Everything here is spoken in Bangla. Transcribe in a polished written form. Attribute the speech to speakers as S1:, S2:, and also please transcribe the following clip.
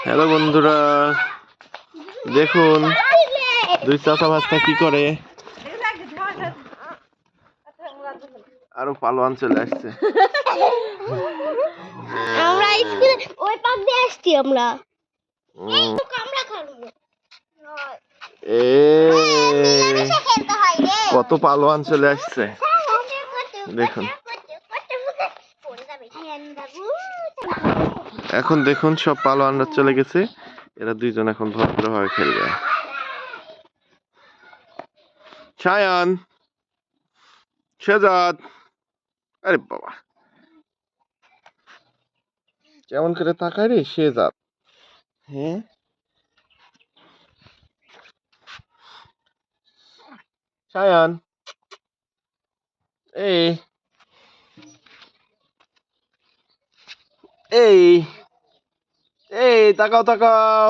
S1: হ্যালো বন্ধুরা, দেখুন দুই চাচা ভাস্তা কি করে। আরো পালোয়ান চলে আসছে।
S2: আমরা স্কুলে ওই পাক দিয়ে আসছি আমরা।
S1: কত পালোয়ান চলে আসছে দেখুন। এখন দেখুন সব পালোয়ানরা চলে গেছে, এরা দুইজন এখন ভদ্রভাবে খেলবে। সায়ান, শেজাদ, আরে বাবা কেমন করে তাকায় রে শেজাদ। হ্যাঁ সায়ান, এই এই এই তাকাও তাকাও।